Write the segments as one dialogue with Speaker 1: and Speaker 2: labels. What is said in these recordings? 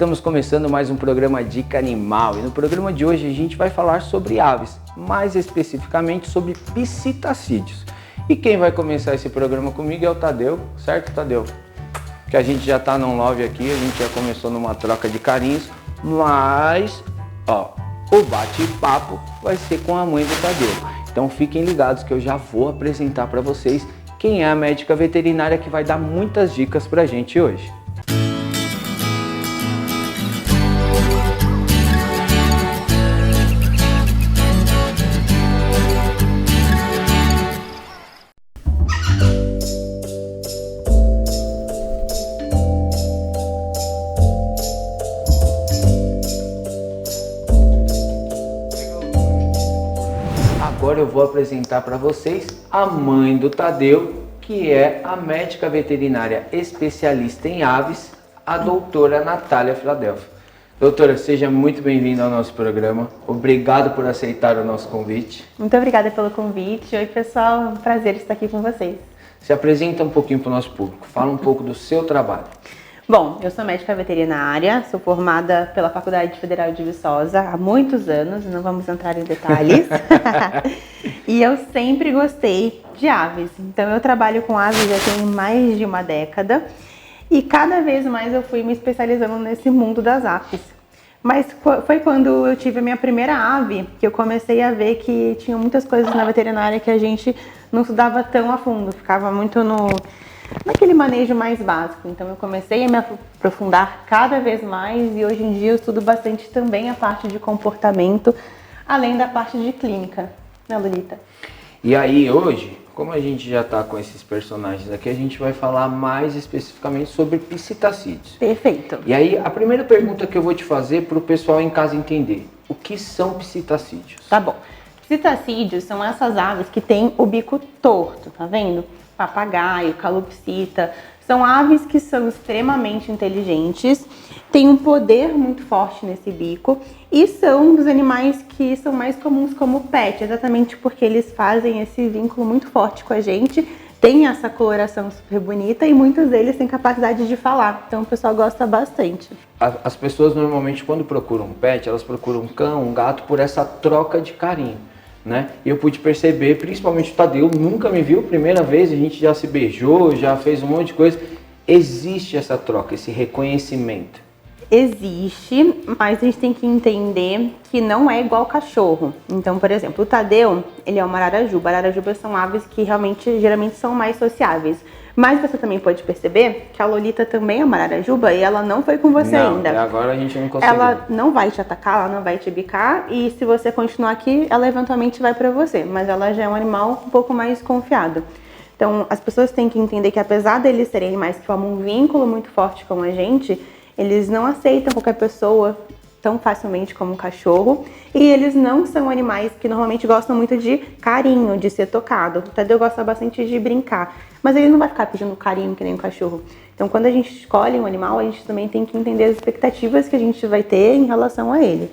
Speaker 1: Estamos começando mais um programa Dica Animal e no programa de hoje a gente vai falar sobre aves, mais especificamente sobre psitacídeos. E quem vai começar esse programa comigo é o Tadeu, certo, Tadeu? Que a gente já tá num love aqui, a gente já começou numa troca de carinhos, mas o bate-papo vai ser com a mãe do Tadeu. Então fiquem ligados que eu já vou apresentar para vocês quem é a médica veterinária que vai dar muitas dicas pra gente hoje. Agora eu vou apresentar para vocês a mãe do Tadeu, que é a médica veterinária especialista em aves, a doutora Natália Filadelfo. Doutora, seja muito bem-vinda ao nosso programa. Obrigado por aceitar o nosso convite.
Speaker 2: Muito obrigada pelo convite. Oi, pessoal. É um prazer estar aqui com vocês.
Speaker 1: Se apresenta um pouquinho para o nosso público. Fala um pouco do seu trabalho.
Speaker 2: Bom, eu sou médica veterinária, sou formada pela Faculdade Federal de Viçosa há muitos anos, não vamos entrar em detalhes. E eu sempre gostei de aves, então eu trabalho com aves já tem mais de uma década e cada vez mais eu fui me especializando nesse mundo das aves. Mas foi quando eu tive a minha primeira ave que eu comecei a ver que tinha muitas coisas na veterinária que a gente não estudava tão a fundo, ficava muito naquele manejo mais básico. Então eu comecei a me aprofundar cada vez mais e hoje em dia eu estudo bastante também a parte de comportamento, além da parte de clínica, né, Lolita?
Speaker 1: E aí hoje, como a gente já está com esses personagens aqui, a gente vai falar mais especificamente sobre psitacídeos.
Speaker 2: Perfeito.
Speaker 1: E aí a primeira pergunta que eu vou te fazer para o pessoal em casa entender, o que são psitacídeos?
Speaker 2: Tá bom. Psitacídeos são essas aves que têm o bico torto, tá vendo? Papagaio, calopsita, são aves que são extremamente inteligentes, têm um poder muito forte nesse bico e são dos animais que são mais comuns como pet, exatamente porque eles fazem esse vínculo muito forte com a gente, tem essa coloração super bonita e muitos deles têm capacidade de falar, então o pessoal gosta bastante.
Speaker 1: As pessoas normalmente quando procuram um pet, elas procuram um cão, um gato por essa troca de carinho. Né? E eu pude perceber, principalmente o Tadeu nunca me viu, primeira vez, a gente já se beijou, já fez um monte de coisa. Existe essa troca, esse reconhecimento?
Speaker 2: Existe, mas a gente tem que entender que não é igual cachorro. Então, por exemplo, o Tadeu, ele é uma ararajuba. Ararajubas são aves que geralmente são mais sociáveis. Mas você também pode perceber que a Lolita também é uma ararajuba e ela não foi com você
Speaker 1: não,
Speaker 2: ainda.
Speaker 1: Até agora a gente não conseguiu.
Speaker 2: Ela não vai te atacar, ela não vai te bicar e se você continuar aqui, ela eventualmente vai pra você. Mas ela já é um animal um pouco mais confiado. Então, as pessoas têm que entender que apesar deles serem animais que formam um vínculo muito forte com a gente, eles não aceitam qualquer pessoa tão facilmente como um cachorro e eles não são animais que normalmente gostam muito de carinho, de ser tocado. O Tadeu gosta bastante de brincar, mas ele não vai ficar pedindo carinho que nem um cachorro. Então quando a gente escolhe um animal, a gente também tem que entender as expectativas que a gente vai ter em relação a ele.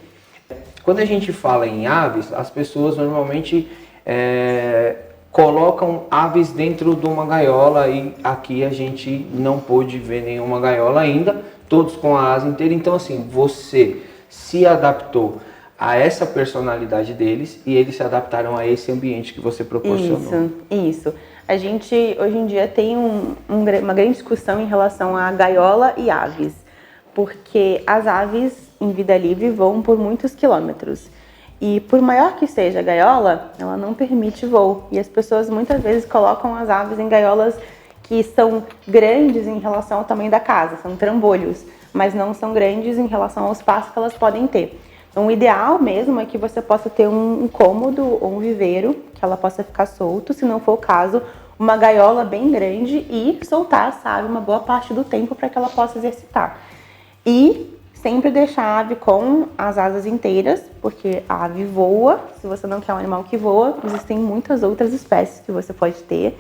Speaker 1: Quando a gente fala em aves, as pessoas normalmente colocam aves dentro de uma gaiola e aqui a gente não pôde ver nenhuma gaiola ainda, todos com a asa inteira. Então assim, você se adaptou a essa personalidade deles e eles se adaptaram a esse ambiente que você proporcionou.
Speaker 2: Isso. A gente hoje em dia tem uma grande discussão em relação a gaiola e aves, porque as aves em vida livre voam por muitos quilômetros. E por maior que seja a gaiola, ela não permite voo. E as pessoas muitas vezes colocam as aves em gaiolas que são grandes em relação ao tamanho da casa, são trambolhos, mas não são grandes em relação ao espaço que elas podem ter. Então o ideal mesmo é que você possa ter um cômodo ou um viveiro, que ela possa ficar solto, se não for o caso, uma gaiola bem grande e soltar essa ave uma boa parte do tempo para que ela possa exercitar. E sempre deixar a ave com as asas inteiras, porque a ave voa, se você não quer um animal que voa, existem muitas outras espécies que você pode ter.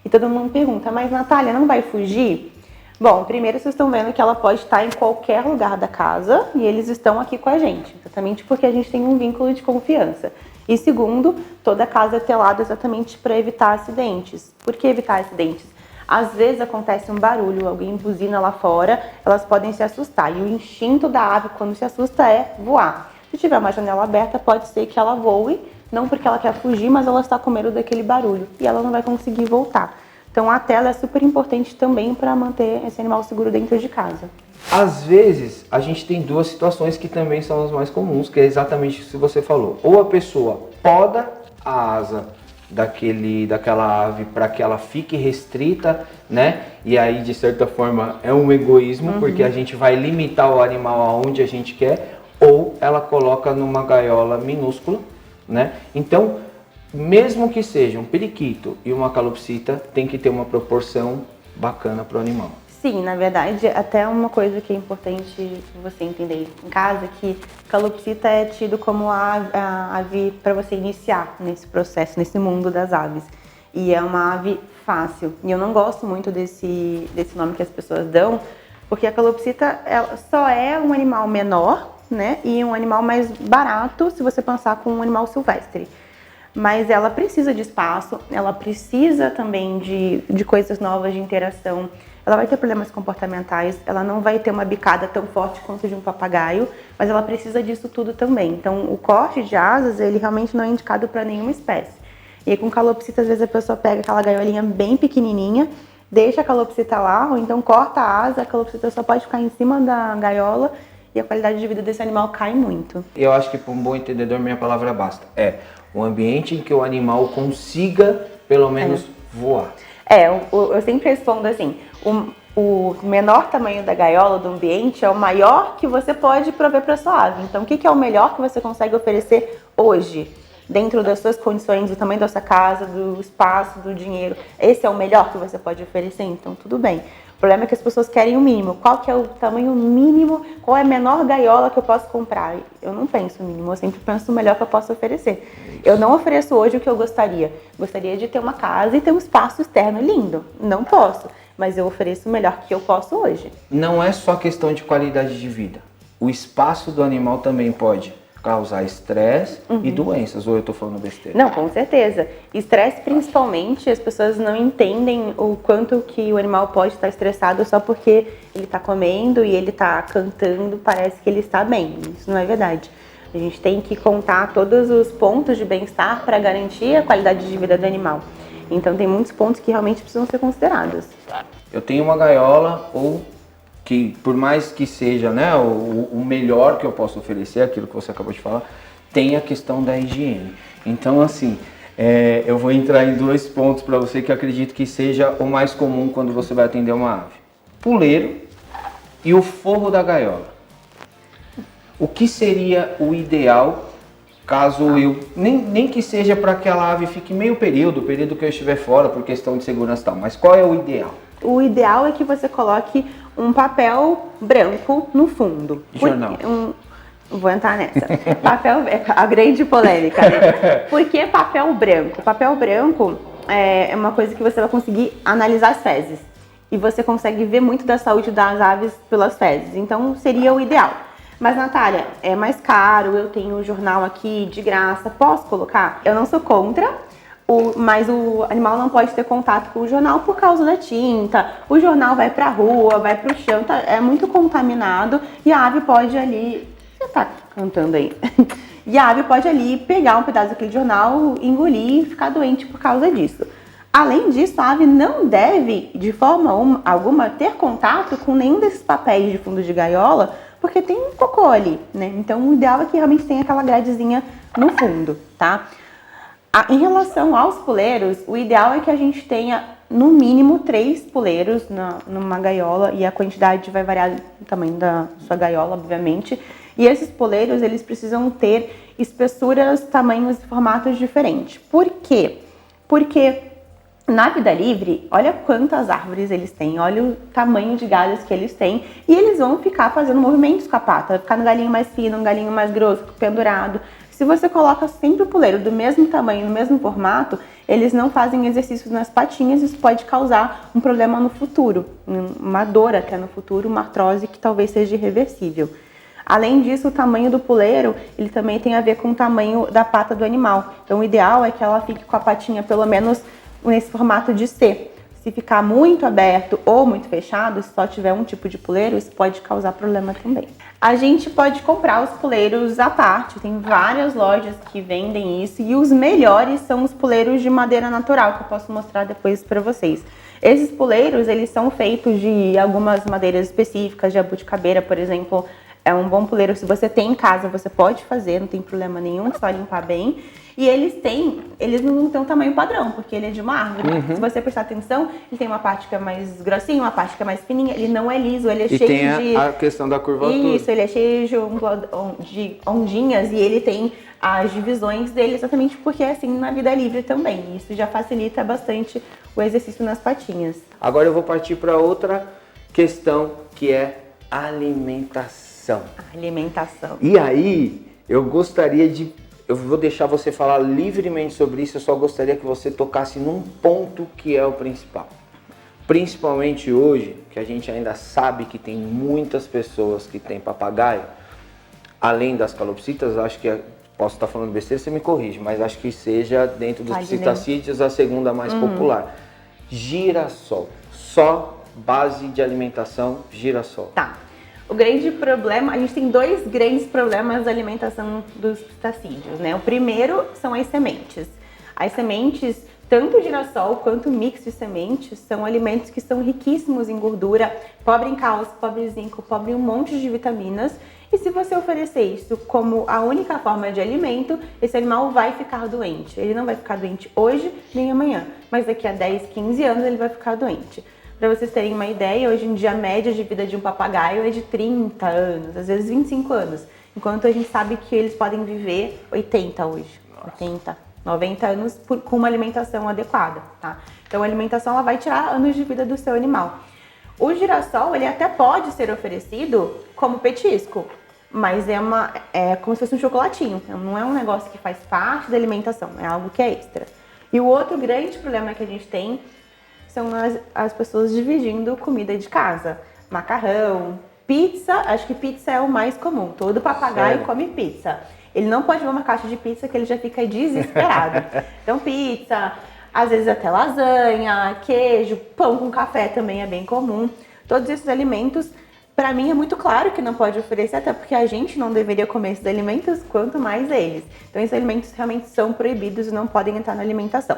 Speaker 2: E todo mundo pergunta, mas Natália, não vai fugir? Bom, primeiro vocês estão vendo que ela pode estar em qualquer lugar da casa e eles estão aqui com a gente, exatamente porque a gente tem um vínculo de confiança. E segundo, toda a casa é telada exatamente para evitar acidentes. Por que evitar acidentes? Às vezes acontece um barulho, alguém buzina lá fora, elas podem se assustar. E o instinto da ave, quando se assusta, é voar. Se tiver uma janela aberta, pode ser que ela voe, não porque ela quer fugir, mas ela está com medo daquele barulho e ela não vai conseguir voltar. Então a tela é super importante também para manter esse animal seguro dentro de casa.
Speaker 1: Às vezes, a gente tem duas situações que também são as mais comuns, que é exatamente o que você falou. Ou a pessoa poda a asa daquela ave para que ela fique restrita, né? E aí, de certa forma, é um egoísmo, porque a gente vai limitar o animal aonde a gente quer, ou ela coloca numa gaiola minúscula, né? Então, mesmo que seja um periquito e uma calopsita, tem que ter uma proporção bacana para o animal.
Speaker 2: Sim, na verdade, até uma coisa que é importante você entender em casa, que calopsita é tido como a ave para você iniciar nesse processo, nesse mundo das aves. E é uma ave fácil. E eu não gosto muito desse nome que as pessoas dão, porque a calopsita ela só é um animal menor, né? E um animal mais barato se você pensar com um animal silvestre. Mas ela precisa de espaço, ela precisa também de coisas novas, de interação. Ela vai ter problemas comportamentais, ela não vai ter uma bicada tão forte quanto de um papagaio, mas ela precisa disso tudo também. Então, o corte de asas, ele realmente não é indicado para nenhuma espécie. E aí, com calopsita, às vezes a pessoa pega aquela gaiolinha bem pequenininha, deixa a calopsita lá, ou então corta a asa, a calopsita só pode ficar em cima da gaiola e a qualidade de vida desse animal cai muito.
Speaker 1: Eu acho que para um bom entendedor, minha palavra basta. É um ambiente em que o animal consiga, pelo menos, voar.
Speaker 2: Eu sempre respondo assim, o menor tamanho da gaiola, do ambiente, é o maior que você pode prover para sua ave. Então, o que é o melhor que você consegue oferecer hoje? Dentro das suas condições, do tamanho da sua casa, do espaço, do dinheiro. Esse é o melhor que você pode oferecer? Então, tudo bem. O problema é que as pessoas querem o mínimo. Qual que é o tamanho mínimo? Qual é a menor gaiola que eu posso comprar? Eu não penso no mínimo, eu sempre penso no melhor que eu posso oferecer. Eu não ofereço hoje o que eu gostaria. Gostaria de ter uma casa e ter um espaço externo lindo. Não posso, mas eu ofereço o melhor que eu posso hoje.
Speaker 1: Não é só questão de qualidade de vida. O espaço do animal também pode causar estresse e doenças, ou eu tô falando besteira?
Speaker 2: Não, com certeza. Estresse, principalmente, as pessoas não entendem o quanto que o animal pode estar estressado só porque ele está comendo e ele está cantando, parece que ele está bem. Isso não é verdade. A gente tem que contar todos os pontos de bem-estar para garantir a qualidade de vida do animal. Então tem muitos pontos que realmente precisam ser considerados.
Speaker 1: Eu tenho uma gaiola, ou que por mais que seja, né, o melhor que eu posso oferecer, aquilo que você acabou de falar, tem a questão da higiene. Então, assim, eu vou entrar em dois pontos para você que eu acredito que seja o mais comum quando você vai atender uma ave. Puleiro e o forro da gaiola. O que seria o ideal caso eu, nem que seja para que aquela ave fique meio período que eu estiver fora por questão de segurança e tal, mas qual é o ideal?
Speaker 2: O ideal é que você coloque um papel branco no fundo.
Speaker 1: Jornal.
Speaker 2: Vou entrar nessa. A grande polêmica, né? Por que papel branco? Papel branco é uma coisa que você vai conseguir analisar as fezes. E você consegue ver muito da saúde das aves pelas fezes. Então, seria o ideal. Mas, Natália, é mais caro, eu tenho o jornal aqui de graça, posso colocar? Eu não sou contra, mas o animal não pode ter contato com o jornal por causa da tinta. O jornal vai pra rua, vai pro chão, é muito contaminado e a ave pode ali... Você tá cantando aí? E a ave pode ali pegar um pedaço daquele jornal, engolir e ficar doente por causa disso. Além disso, a ave não deve, de forma alguma, ter contato com nenhum desses papéis de fundo de gaiola, porque tem um cocô ali, né? Então, o ideal é que realmente tenha aquela gradezinha no fundo, tá? Em relação aos puleiros, o ideal é que a gente tenha, no mínimo, 3 puleiros numa gaiola, e a quantidade vai variar do tamanho da sua gaiola, obviamente. E esses puleiros, eles precisam ter espessuras, tamanhos e formatos diferentes. Por quê? Porque na vida livre, olha quantas árvores eles têm, olha o tamanho de galhos que eles têm, e eles vão ficar fazendo movimentos com a pata, vai ficar no galinho mais fino, no galinho mais grosso, pendurado. Se você coloca sempre o puleiro do mesmo tamanho, no mesmo formato, eles não fazem exercícios nas patinhas, isso pode causar um problema no futuro, uma dor até no futuro, uma artrose que talvez seja irreversível. Além disso, o tamanho do puleiro, ele também tem a ver com o tamanho da pata do animal. Então, o ideal é que ela fique com a patinha pelo menos nesse formato de C. Se ficar muito aberto ou muito fechado, se só tiver um tipo de puleiro, isso pode causar problema também. A gente pode comprar os puleiros à parte, tem várias lojas que vendem isso e os melhores são os puleiros de madeira natural, que eu posso mostrar depois para vocês. Esses puleiros, eles são feitos de algumas madeiras específicas, de abuticabeira, por exemplo, é um bom puleiro. Se você tem em casa, você pode fazer, não tem problema nenhum, só limpar bem. E eles não têm um tamanho padrão, porque ele é de uma árvore. Se você prestar atenção, ele tem uma parte que é mais grossinha, uma parte que é mais fininha. Ele não é liso, ele é cheio de...
Speaker 1: a questão da curvatura.
Speaker 2: Isso, ele é cheio de ondinhas e ele tem as divisões dele exatamente porque é assim na vida livre também. Isso já facilita bastante o exercício nas patinhas.
Speaker 1: Agora eu vou partir para outra questão, que é alimentação.
Speaker 2: Alimentação.
Speaker 1: E aí, eu vou deixar você falar livremente sobre isso, eu só gostaria que você tocasse num ponto que é o principal. Principalmente hoje, que a gente ainda sabe que tem muitas pessoas que têm papagaio, além das calopsitas, acho que posso estar falando besteira, você me corrige, mas acho que seja dentro dos psitacídeos a segunda mais popular. Girassol. Só base de alimentação, girassol.
Speaker 2: Tá. O grande problema, a gente tem dois grandes problemas da alimentação dos psitacídeos, né? O primeiro são as sementes. As sementes, tanto o girassol quanto o mix de sementes, são alimentos que são riquíssimos em gordura, pobre em cálcio, pobre em zinco, pobre em um monte de vitaminas. E se você oferecer isso como a única forma de alimento, esse animal vai ficar doente. Ele não vai ficar doente hoje nem amanhã, mas daqui a 10, 15 anos ele vai ficar doente. Para vocês terem uma ideia, hoje em dia a média de vida de um papagaio é de 30 anos, às vezes 25 anos. Enquanto a gente sabe que eles podem viver 80 hoje, 80, 90 anos com uma alimentação adequada, tá? Então a alimentação ela vai tirar anos de vida do seu animal. O girassol, ele até pode ser oferecido como petisco, mas é como se fosse um chocolatinho. Não é um negócio que faz parte da alimentação, é algo que é extra. E o outro grande problema que a gente tem são as pessoas dividindo comida de casa. Macarrão, pizza, acho que pizza é o mais comum. Todo papagaio come pizza. Ele não pode ver uma caixa de pizza que ele já fica desesperado. Então pizza, às vezes até lasanha, queijo, pão com café também é bem comum. Todos esses alimentos, para mim é muito claro que não pode oferecer, até porque a gente não deveria comer esses alimentos, quanto mais eles. Então esses alimentos realmente são proibidos e não podem entrar na alimentação.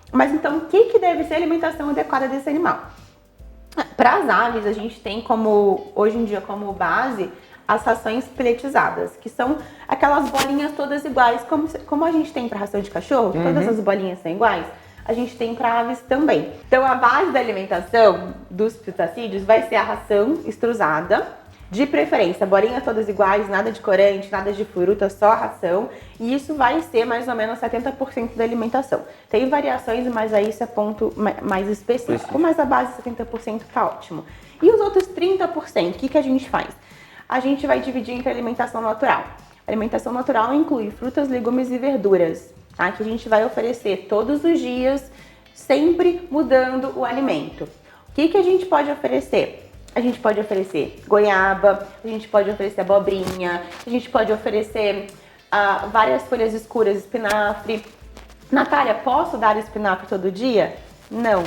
Speaker 2: Mas então, o que deve ser a alimentação adequada desse animal? Para as aves, a gente tem hoje em dia como base as rações peletizadas, que são aquelas bolinhas todas iguais, como a gente tem para ração de cachorro, todas as bolinhas são iguais, a gente tem para aves também. Então, a base da alimentação dos psitacídeos vai ser a ração extrusada, de preferência, bolinhas todas iguais, nada de corante, nada de fruta, só ração. E isso vai ser mais ou menos 70% da alimentação. Tem variações, mas aí isso é ponto mais específico. Mas a base 70% tá ótimo. E os outros 30%, o que a gente faz? A gente vai dividir entre alimentação natural. A alimentação natural inclui frutas, legumes e verduras, tá? Que a gente vai oferecer todos os dias, sempre mudando o alimento. O que a gente pode oferecer? A gente pode oferecer goiaba, a gente pode oferecer abobrinha, a gente pode oferecer várias folhas escuras, espinafre. Natália, posso dar espinafre todo dia? Não.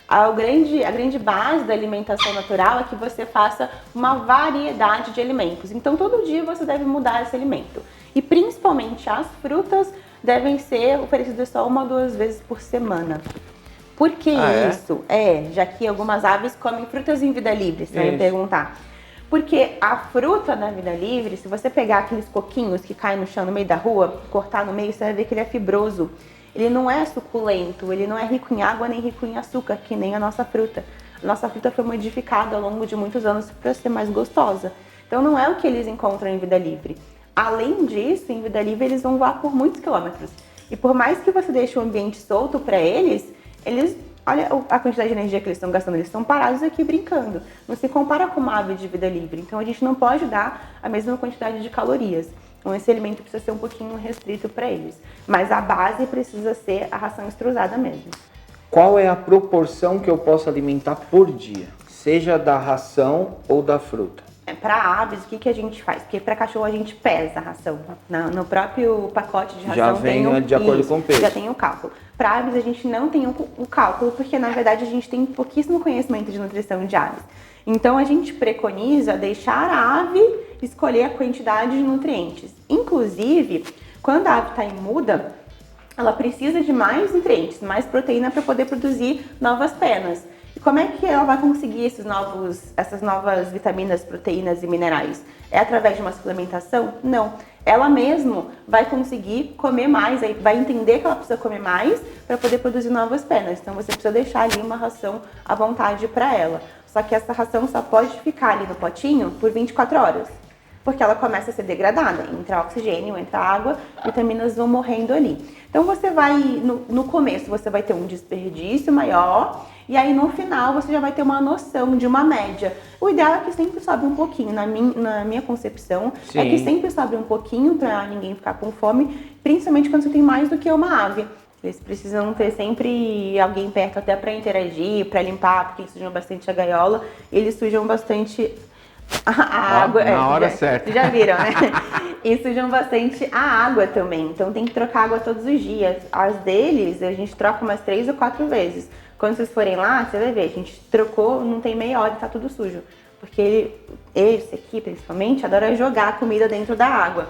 Speaker 2: A grande base da alimentação natural é que você faça uma variedade de alimentos. Então, todo dia você deve mudar esse alimento. E, principalmente, as frutas devem ser oferecidas só 1 ou 2 vezes por semana. Por que isso? Já que algumas aves comem frutas em vida livre, você vai me perguntar. Porque a fruta na vida livre, se você pegar aqueles coquinhos que caem no chão no meio da rua, cortar no meio, você vai ver que ele é fibroso. Ele não é suculento, ele não é rico em água nem rico em açúcar, que nem a nossa fruta. A nossa fruta foi modificada ao longo de muitos anos para ser mais gostosa. Então não é o que eles encontram em vida livre. Além disso, em vida livre eles vão voar por muitos quilômetros. E por mais que você deixe o ambiente solto para eles, olha a quantidade de energia que eles estão gastando, eles estão parados aqui brincando. Não se compara com uma ave de vida livre, então a gente não pode dar a mesma quantidade de calorias. Então esse alimento precisa ser um pouquinho restrito para eles. Mas a base precisa ser a ração extrusada mesmo.
Speaker 1: Qual é a proporção que eu posso alimentar por dia? Seja da ração ou da fruta?
Speaker 2: Para aves, o que a gente faz? Porque para cachorro a gente pesa a ração. No próprio pacote de ração
Speaker 1: já vem de acordo com o peso.
Speaker 2: Já tem o cálculo. Para aves a gente não tem o cálculo, porque na verdade a gente tem pouquíssimo conhecimento de nutrição de aves. Então a gente preconiza deixar a ave escolher a quantidade de nutrientes. Inclusive, quando a ave está em muda, ela precisa de mais nutrientes, mais proteína para poder produzir novas penas. E como é que ela vai conseguir essas novas vitaminas, proteínas e minerais? É através de uma suplementação? Não. Ela mesma vai conseguir comer mais, vai entender que ela precisa comer mais para poder produzir novas penas. Então você precisa deixar ali uma ração à vontade para ela. Só que essa ração só pode ficar ali no potinho por 24 horas. Porque ela começa a ser degradada, entra oxigênio, entra água, vitaminas vão morrendo ali. Então você vai, no começo você vai ter um desperdício maior, e aí no final você já vai ter uma noção de uma média. O ideal é que sempre sobe um pouquinho, na minha concepção,
Speaker 1: Sim.
Speaker 2: É que sempre sobe um pouquinho para ninguém ficar com fome, principalmente quando você tem mais do que uma ave. Eles precisam ter sempre alguém perto até para interagir, para limpar, porque eles sujam bastante a gaiola, eles sujam bastante a água.
Speaker 1: Na hora certa.
Speaker 2: Já viram, né? E sujam bastante a água também. Então tem que trocar água todos os dias. As deles, a gente troca umas 3 ou 4 vezes. Quando vocês forem lá, você vai ver, a gente trocou, não tem meia hora e tá tudo sujo. Porque esse aqui, principalmente, adora jogar a comida dentro da água.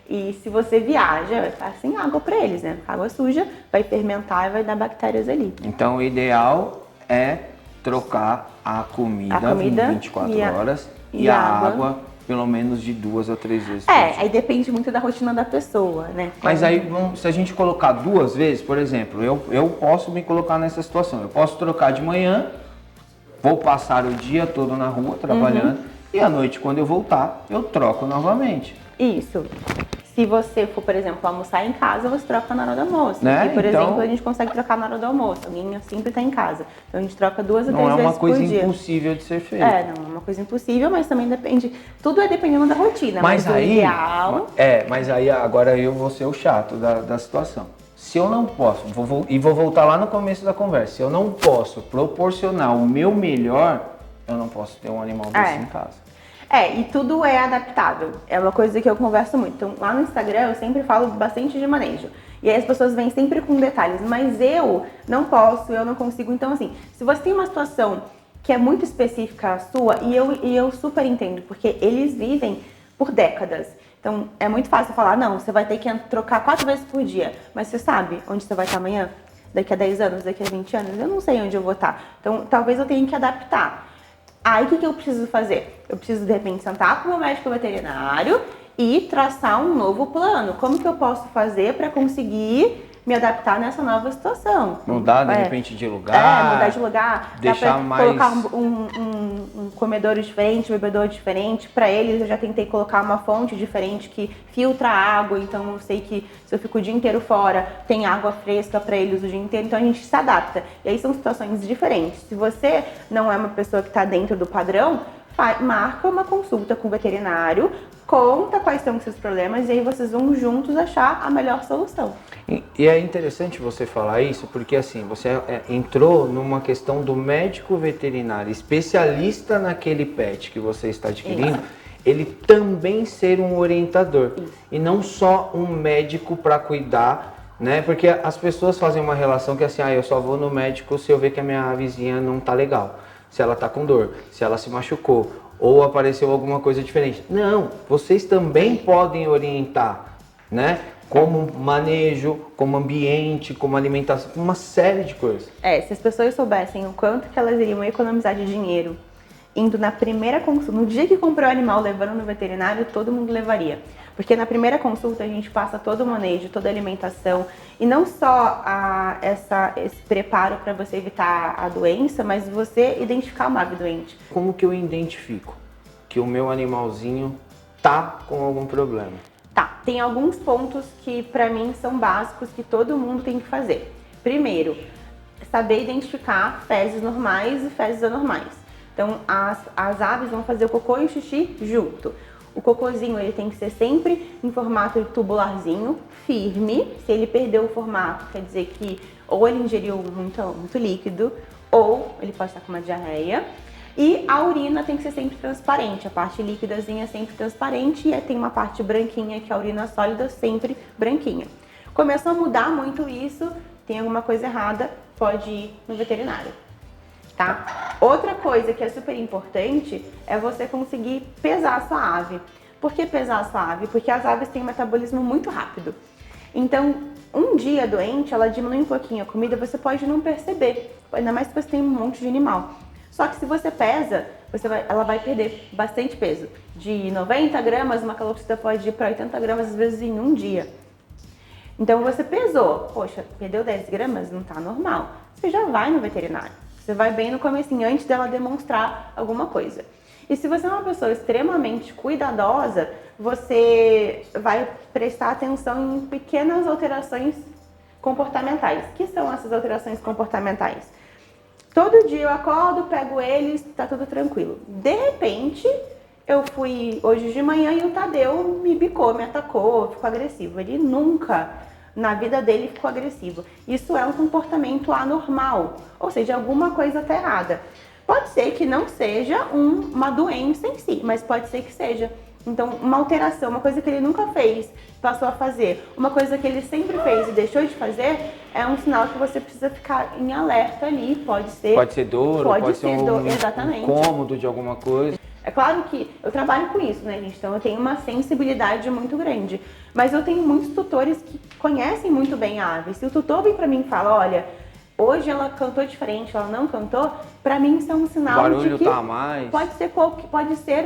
Speaker 2: E se você viaja, vai ficar sem água para eles, né? Água suja vai fermentar e vai dar bactérias ali.
Speaker 1: Então o ideal é trocar a comida 24 horas e a água pelo menos de 2 a 3 vezes por dia.
Speaker 2: Aí depende muito da rotina da pessoa, né?
Speaker 1: Mas aí, se a gente colocar 2 vezes, por exemplo, eu posso me colocar nessa situação. Eu posso trocar de manhã, vou passar o dia todo na rua trabalhando, e à noite, quando eu voltar, eu troco novamente.
Speaker 2: Isso. Se você for, por exemplo, almoçar em casa, você troca na hora do almoço.
Speaker 1: Né?
Speaker 2: E, por
Speaker 1: Então,
Speaker 2: exemplo, a gente consegue trocar na hora do almoço. Alguém sempre está em casa. Então a gente troca 2 ou 3
Speaker 1: não é
Speaker 2: vezes
Speaker 1: uma coisa
Speaker 2: por dia.
Speaker 1: impossível de ser feita.
Speaker 2: Não é uma coisa impossível, mas também depende. Tudo é dependendo da rotina.
Speaker 1: Mas
Speaker 2: o
Speaker 1: aí,
Speaker 2: ideal...
Speaker 1: mas aí agora eu vou ser o chato da situação. Se eu não posso, vou voltar lá no começo da conversa, se eu não posso proporcionar o meu melhor, eu não posso ter um animal desse em casa.
Speaker 2: E tudo é adaptável. É uma coisa que eu converso muito. Então, lá no Instagram, eu sempre falo bastante de manejo. E aí as pessoas vêm sempre com detalhes. Mas eu não posso, eu não consigo. Então, assim, se você tem uma situação que é muito específica a sua, e eu super entendo, porque eles vivem por décadas. Então, é muito fácil falar, não, você vai ter que trocar 4 vezes por dia. Mas você sabe onde você vai estar amanhã? Daqui a 10 anos, daqui a 20 anos? Eu não sei onde eu vou estar. Então, talvez eu tenha que adaptar. Aí, o que eu preciso fazer? Eu preciso, de repente, sentar com o meu médico veterinário e traçar um novo plano. Como que eu posso fazer para conseguir me adaptar nessa nova situação?
Speaker 1: Mudar, de repente, de lugar.
Speaker 2: Mudar de lugar.
Speaker 1: Deixar mais...
Speaker 2: Colocar um comedouro diferente, um bebedouro diferente. Para eles, eu já tentei colocar uma fonte diferente que filtra água. Então, eu sei que se eu fico o dia inteiro fora, tem água fresca para eles o dia inteiro. Então, a gente se adapta. E aí, são situações diferentes. Se você não é uma pessoa que está dentro do padrão, marca uma consulta com o veterinário, conta quais são os seus problemas e aí vocês vão juntos achar a melhor solução.
Speaker 1: E é interessante você falar isso, porque assim, você entrou numa questão do médico veterinário, especialista naquele pet que você está adquirindo, ele também ser um orientador e não só um médico para cuidar, né? Porque as pessoas fazem uma relação que assim, eu só vou no médico se eu ver que a minha vizinha não tá legal, se ela tá com dor, se ela se machucou ou apareceu alguma coisa diferente. Não, vocês também podem orientar, né? Como manejo, como ambiente, como alimentação, uma série de coisas.
Speaker 2: Se as pessoas soubessem o quanto que elas iriam economizar de dinheiro indo na primeira consulta, no dia que comprou o animal, levando no veterinário, todo mundo levaria. Porque na primeira consulta a gente passa todo o manejo, toda a alimentação, e não só esse preparo para você evitar a doença, mas você identificar uma ave doente.
Speaker 1: Como que eu identifico que o meu animalzinho tá com algum problema?
Speaker 2: Tem alguns pontos que para mim são básicos que todo mundo tem que fazer. Primeiro, saber identificar fezes normais e fezes anormais. Então, as aves vão fazer o cocô e o xixi junto. O cocôzinho ele tem que ser sempre em formato tubularzinho, firme. Se ele perdeu o formato, quer dizer que ou ele ingeriu muito líquido, ou ele pode estar com uma diarreia. E a urina tem que ser sempre transparente, a parte líquidazinha é sempre transparente e tem uma parte branquinha, que é a urina sólida, sempre branquinha. Começou a mudar muito isso, tem alguma coisa errada, pode ir no veterinário, tá? Outra coisa que é super importante é você conseguir pesar a sua ave. Por que pesar a sua ave? Porque as aves têm um metabolismo muito rápido. Então, um dia doente, ela diminui um pouquinho a comida, você pode não perceber, ainda mais se você tem um monte de animal. Só que se você pesa, ela vai perder bastante peso. De 90 gramas, uma calopsita pode ir para 80 gramas, às vezes, em um dia. Então você pesou, poxa, perdeu 10 gramas, não tá normal. Você já vai no veterinário. Você vai bem no comecinho, antes dela demonstrar alguma coisa. E se você é uma pessoa extremamente cuidadosa, você vai prestar atenção em pequenas alterações comportamentais. O que são essas alterações comportamentais? Todo dia eu acordo, pego eles, tá tudo tranquilo. De repente, eu fui hoje de manhã e o Tadeu me bicou, me atacou, ficou agressivo. Ele nunca, na vida dele, ficou agressivo. Isso é um comportamento anormal, ou seja, alguma coisa tá errada. Pode ser que não seja uma doença em si, mas pode ser que seja. Então, uma alteração, uma coisa que ele nunca fez, passou a fazer, uma coisa que ele sempre fez e deixou de fazer, é um sinal que você precisa ficar em alerta ali. Pode ser
Speaker 1: dor, pode ser um
Speaker 2: exatamente.
Speaker 1: incômodo de alguma coisa.
Speaker 2: É claro que eu trabalho com isso, né, gente? Então eu tenho uma sensibilidade muito grande. Mas eu tenho muitos tutores que conhecem muito bem a ave. Se o tutor vem pra mim e fala, olha, hoje ela cantou diferente, ela não cantou, pra mim isso é um sinal
Speaker 1: barulho
Speaker 2: de que
Speaker 1: tá a mais.
Speaker 2: Pode ser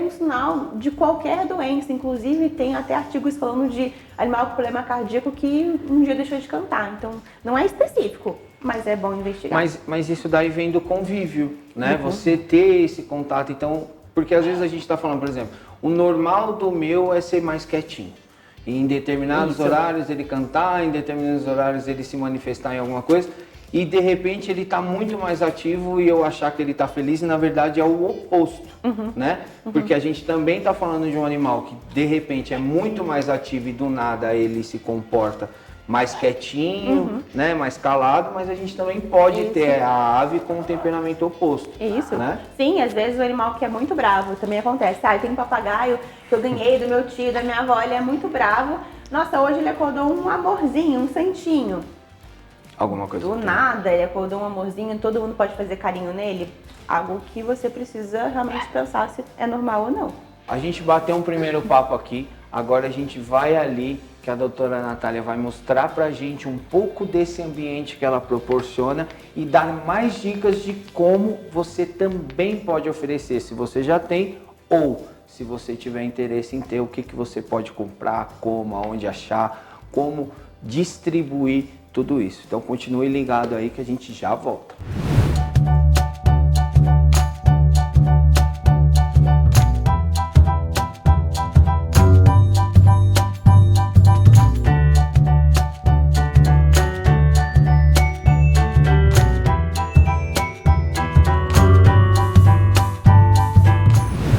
Speaker 2: um sinal de qualquer doença. Inclusive tem até artigos falando de animal com problema cardíaco que um dia deixou de cantar. Então não é específico, mas é bom investigar.
Speaker 1: Mas isso daí vem do convívio, né? Você ter esse contato, então, porque às vezes a gente tá falando, por exemplo, o normal do meu é ser mais quietinho. Em determinados horários ele cantar, em determinados horários ele se manifestar em alguma coisa. E de repente ele está muito mais ativo e eu achar que ele está feliz e na verdade é o oposto, né? Porque a gente também está falando de um animal que de repente é muito mais ativo e do nada ele se comporta mais quietinho, né? Mais calado, mas a gente também pode ter a ave com um temperamento oposto.
Speaker 2: Isso,
Speaker 1: né?
Speaker 2: Sim, às vezes o animal que é muito bravo também acontece. Eu tenho um papagaio que eu ganhei do meu tio, da minha avó, ele é muito bravo. Nossa, hoje ele acordou um amorzinho, um santinho.
Speaker 1: Alguma coisa
Speaker 2: do nada, ele acordou um amorzinho, todo mundo pode fazer carinho nele. Algo que você precisa realmente pensar se é normal ou não.
Speaker 1: A gente bateu um primeiro papo aqui, agora a gente vai ali, que a doutora Natália vai mostrar pra gente um pouco desse ambiente que ela proporciona e dar mais dicas de como você também pode oferecer, se você já tem ou se você tiver interesse em ter, o que você pode comprar, como, aonde achar, como distribuir tudo isso. Então continue ligado aí que a gente já volta.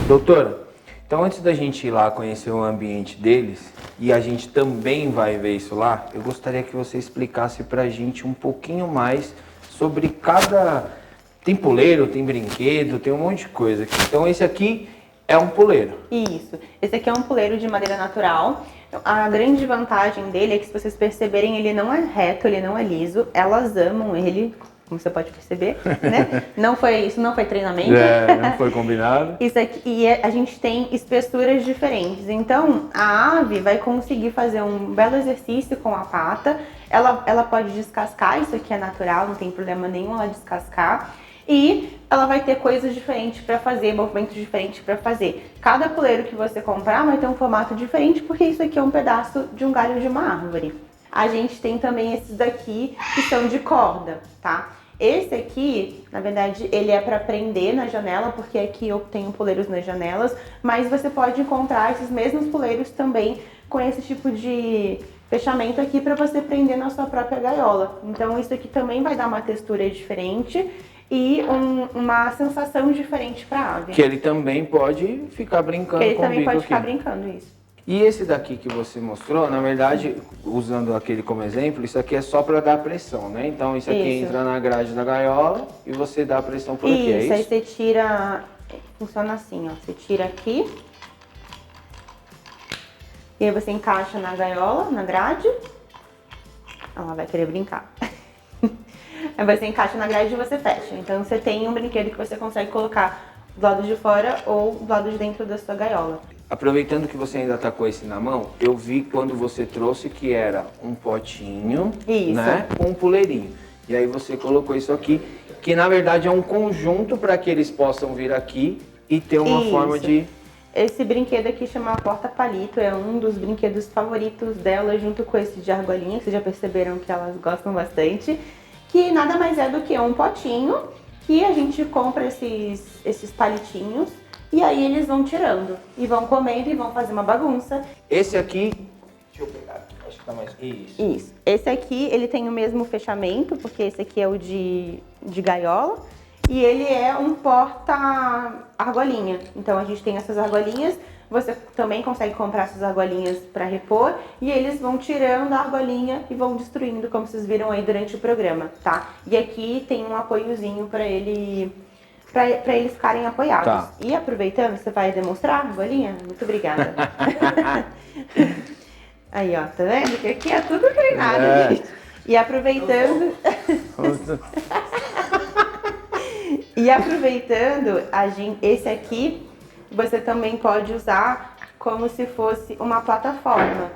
Speaker 1: Doutora, então antes da gente ir lá conhecer o ambiente deles, e a gente também vai ver isso lá, eu gostaria que você explicasse pra gente um pouquinho mais sobre cada... Tem puleiro, tem brinquedo, tem um monte de coisa aqui. Então esse aqui é um puleiro.
Speaker 2: Isso, esse aqui é um puleiro de madeira natural. A grande vantagem dele é que, se vocês perceberem, ele não é reto, ele não é liso. Elas amam ele, como você pode perceber, né? Isso não foi treinamento.
Speaker 1: Não foi combinado.
Speaker 2: Isso aqui, e a gente tem espessuras diferentes. Então, a ave vai conseguir fazer um belo exercício com a pata. Ela pode descascar, isso aqui é natural, não tem problema nenhum ela descascar. E ela vai ter coisas diferentes para fazer, movimentos diferentes para fazer. Cada puleiro que você comprar vai ter um formato diferente, porque isso aqui é um pedaço de um galho de uma árvore. A gente tem também esses daqui que são de corda, tá? Esse aqui, na verdade, ele é para prender na janela, porque aqui eu tenho puleiros nas janelas, mas você pode encontrar esses mesmos puleiros também com esse tipo de fechamento aqui para você prender na sua própria gaiola. Então isso aqui também vai dar uma textura diferente e uma sensação diferente para a ave.
Speaker 1: Que ele também pode ficar brincando com o bico.
Speaker 2: Ele também pode ficar
Speaker 1: aqui.
Speaker 2: Brincando, isso.
Speaker 1: E esse daqui que você mostrou, na verdade, usando aquele como exemplo, isso aqui é só para dar pressão, né? Então isso aqui entra na grade da gaiola e você dá pressão por aqui, é isso?
Speaker 2: Aí você tira funciona assim, ó. Você tira aqui. E aí você encaixa na gaiola, na grade. Ela vai querer brincar. Aí você encaixa na grade e você fecha. Então você tem um brinquedo que você consegue colocar do lado de fora ou do lado de dentro da sua gaiola.
Speaker 1: Aproveitando que você ainda tá com esse na mão, eu vi quando você trouxe que era um potinho,
Speaker 2: Isso.
Speaker 1: né, com um puleirinho. E aí você colocou isso aqui, que na verdade é um conjunto para que eles possam vir aqui e ter uma forma de...
Speaker 2: Esse brinquedo aqui chama Porta-Palito, é um dos brinquedos favoritos dela, junto com esse de argolinha, que vocês já perceberam que elas gostam bastante. Que nada mais é do que um potinho, que a gente compra esses palitinhos, e aí eles vão tirando, e vão comendo e vão fazer uma bagunça.
Speaker 1: Esse aqui, deixa eu pegar, acho que tá mais...
Speaker 2: Isso. Esse aqui, ele tem o mesmo fechamento, porque esse aqui é o de gaiola. E ele é um porta-argolinha. Então a gente tem essas argolinhas, você também consegue comprar essas argolinhas para repor. E eles vão tirando a argolinha e vão destruindo, como vocês viram aí durante o programa, tá? E aqui tem um apoiozinho para eles ficarem apoiados.
Speaker 1: Tá.
Speaker 2: E aproveitando, você vai demonstrar a argolinha? Muito obrigada. Aí, ó, tá vendo? Que aqui é tudo treinado, gente. E aproveitando... esse aqui, você também pode usar como se fosse uma plataforma.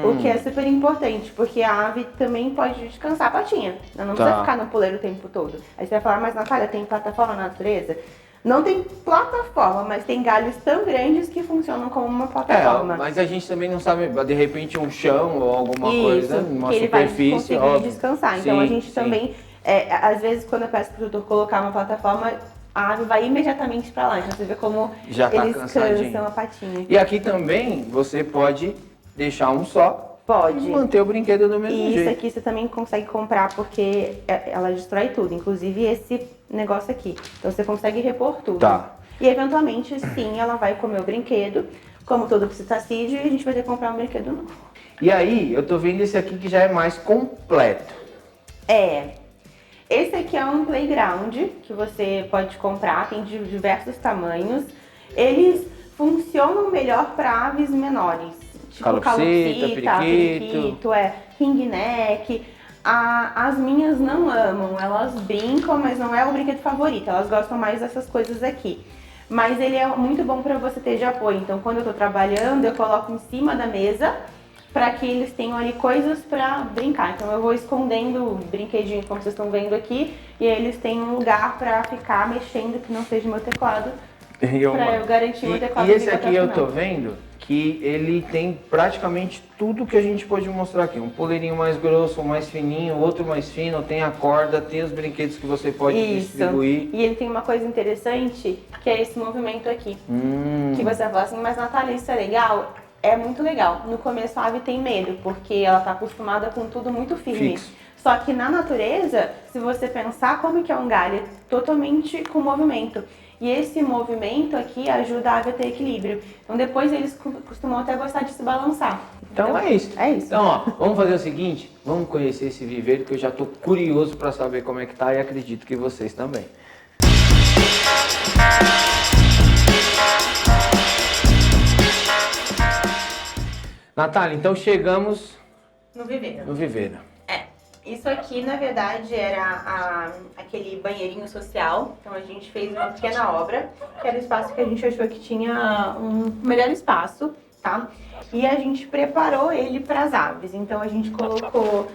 Speaker 2: O que é super importante, porque a ave também pode descansar a patinha. Ela não precisa ficar no puleiro o tempo todo. Aí você vai falar, mas Natália, tem plataforma na natureza? Não tem plataforma, mas tem galhos tão grandes que funcionam como uma plataforma.
Speaker 1: Mas a gente também não sabe, de repente, um chão ou alguma coisa, uma
Speaker 2: que ele
Speaker 1: superfície.
Speaker 2: Vai conseguir descansar. Então a gente também, às vezes, quando eu peço pro tutor colocar uma plataforma, a ave vai imediatamente para lá. Então você vê como
Speaker 1: já tá
Speaker 2: eles
Speaker 1: cansadinho.
Speaker 2: cansam a patinha.
Speaker 1: E aqui também você pode deixar um só.
Speaker 2: Pode.
Speaker 1: E manter o brinquedo do mesmo jeito.
Speaker 2: E isso aqui você também consegue comprar porque ela destrói tudo, inclusive esse negócio aqui. Então você consegue repor tudo.
Speaker 1: Tá.
Speaker 2: E eventualmente, sim, ela vai comer o brinquedo, como todo psitacídeo, e a gente vai ter que comprar um brinquedo novo.
Speaker 1: E aí, eu tô vendo esse aqui que já é mais completo.
Speaker 2: Esse aqui é um playground que você pode comprar, tem de diversos tamanhos. Eles funcionam melhor para aves menores. Tipo calopsita, periquito, ringneck. As minhas não amam, elas brincam, mas não é o brinquedo favorito. Elas gostam mais dessas coisas aqui. Mas ele é muito bom para você ter de apoio. Então, quando eu tô trabalhando, eu coloco em cima da mesa para que eles tenham ali coisas para brincar. Então, eu vou escondendo o brinquedinho, como vocês estão vendo aqui, e eles têm um lugar para ficar mexendo que não seja meu teclado, para eu garantir o teclado.
Speaker 1: E esse aqui eu tô vendo que ele tem praticamente tudo que a gente pode mostrar aqui. Um poleirinho mais grosso, um mais fininho, outro mais fino, tem a corda, tem os brinquedos que você pode distribuir.
Speaker 2: E ele tem uma coisa interessante, que é esse movimento aqui. Que você fala assim, mas Natália, isso é legal? É muito legal. No começo a ave tem medo, porque ela tá acostumada com tudo muito firme.
Speaker 1: Fixo.
Speaker 2: Só que na natureza, se você pensar como que é um galho, é totalmente com movimento. E esse movimento aqui ajuda a ave a ter equilíbrio. Então depois eles costumam até gostar de se balançar.
Speaker 1: Então é isso.
Speaker 2: É isso.
Speaker 1: Então, ó, vamos fazer o seguinte, vamos conhecer esse viveiro que eu já tô curioso para saber como é que tá e acredito que vocês também. Natália, então chegamos
Speaker 2: no viveiro.
Speaker 1: No viveiro.
Speaker 2: Isso aqui, na verdade, era aquele banheirinho social. Então a gente fez uma pequena obra, que era o espaço que a gente achou que tinha um melhor espaço, tá? E a gente preparou ele para as aves. Então a gente colocou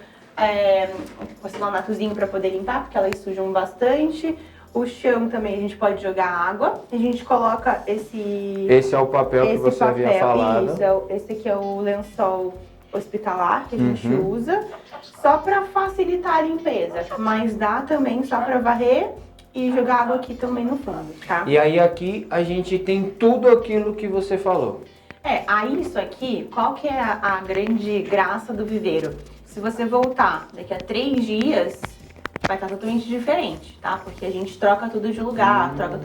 Speaker 2: um porcelanatozinho para poder limpar, porque elas sujam bastante. O chão também a gente pode jogar água. A gente coloca esse...
Speaker 1: Esse é o papel que você havia falado.
Speaker 2: Isso, esse aqui é o lençol hospitalar que a gente usa, só para facilitar a limpeza, mas dá também só para varrer e jogar água aqui também no fundo, tá?
Speaker 1: E aí aqui a gente tem tudo aquilo que você falou.
Speaker 2: Aí isso aqui, qual que é a grande graça do viveiro? Se você voltar daqui a 3 dias, vai estar totalmente diferente, tá? Porque a gente troca tudo de lugar, troca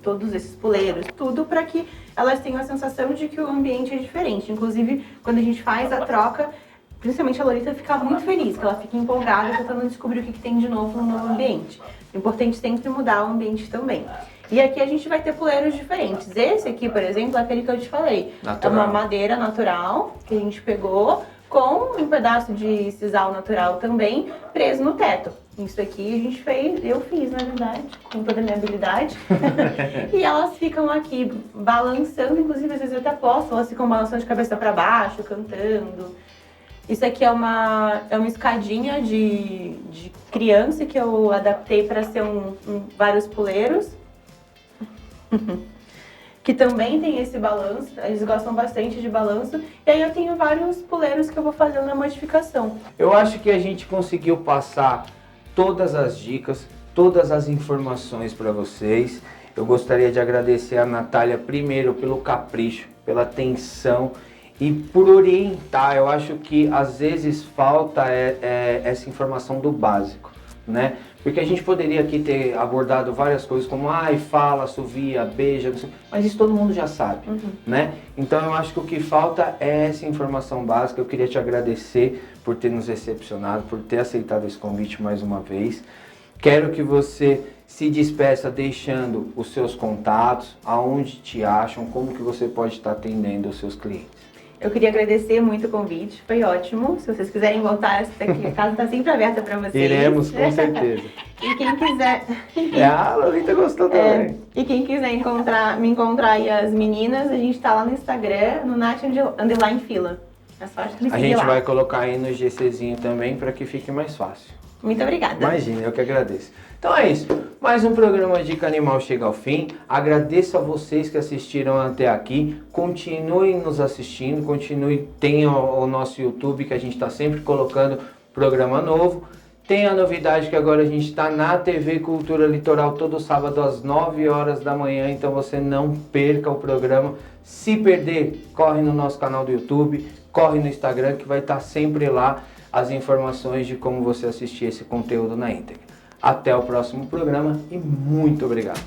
Speaker 2: todos esses puleiros, tudo para que elas tenham a sensação de que o ambiente é diferente. Inclusive, quando a gente faz a troca, principalmente a Lolita fica muito feliz, que ela fica empolgada tentando descobrir o que tem de novo no novo ambiente. É importante sempre mudar o ambiente também. E aqui a gente vai ter puleiros diferentes. Esse aqui, por exemplo, é aquele que eu te falei.
Speaker 1: Natural.
Speaker 2: É uma madeira natural que a gente pegou com um pedaço de sisal natural também preso no teto. Isso aqui a gente fez, eu fiz, na verdade, com toda a minha habilidade. E elas ficam aqui balançando, inclusive às vezes eu até posto, elas ficam balançando de cabeça para baixo, cantando. Isso aqui é uma escadinha de criança que eu adaptei para ser vários puleiros. Que também tem esse balanço, eles gostam bastante de balanço. E aí eu tenho vários puleiros que eu vou fazendo na modificação.
Speaker 1: Eu acho que a gente conseguiu passar todas as dicas, todas as informações para vocês. Eu gostaria de agradecer a Natália primeiro pelo capricho, pela atenção e por orientar. Eu acho que às vezes falta essa informação do básico, né? Porque a gente poderia aqui ter abordado várias coisas como fala, assovia, beija, não sei, mas isso todo mundo já sabe, né? Então eu acho que o que falta é essa informação básica. Eu queria te agradecer por ter nos recepcionado, por ter aceitado esse convite mais uma vez. Quero que você se despeça deixando os seus contatos, aonde te acham, como que você pode estar atendendo os seus clientes.
Speaker 2: Eu queria agradecer muito o convite, foi ótimo. Se vocês quiserem voltar, a casa está sempre aberta para vocês.
Speaker 1: Iremos, com certeza.
Speaker 2: E quem quiser...
Speaker 1: A Lolita gostou também.
Speaker 2: E quem quiser me encontrar e as meninas, a gente está lá no Instagram, no Nath_Fila. É só me seguir
Speaker 1: A gente
Speaker 2: lá.
Speaker 1: vai colocar aí no GCzinho também para que fique mais fácil.
Speaker 2: Muito obrigada.
Speaker 1: Imagina, eu que agradeço. Então é isso, mais um programa Dica Animal chega ao fim. Agradeço a vocês que assistiram até aqui. Continuem nos assistindo, tem o nosso YouTube que a gente está sempre colocando programa novo. Tem a novidade que agora a gente está na TV Cultura Litoral todo sábado às 9 horas da manhã, então você não perca o programa. Se perder, corre no nosso canal do YouTube, corre no Instagram que vai estar sempre lá as informações de como você assistir esse conteúdo na íntegra. Até o próximo programa e muito obrigado.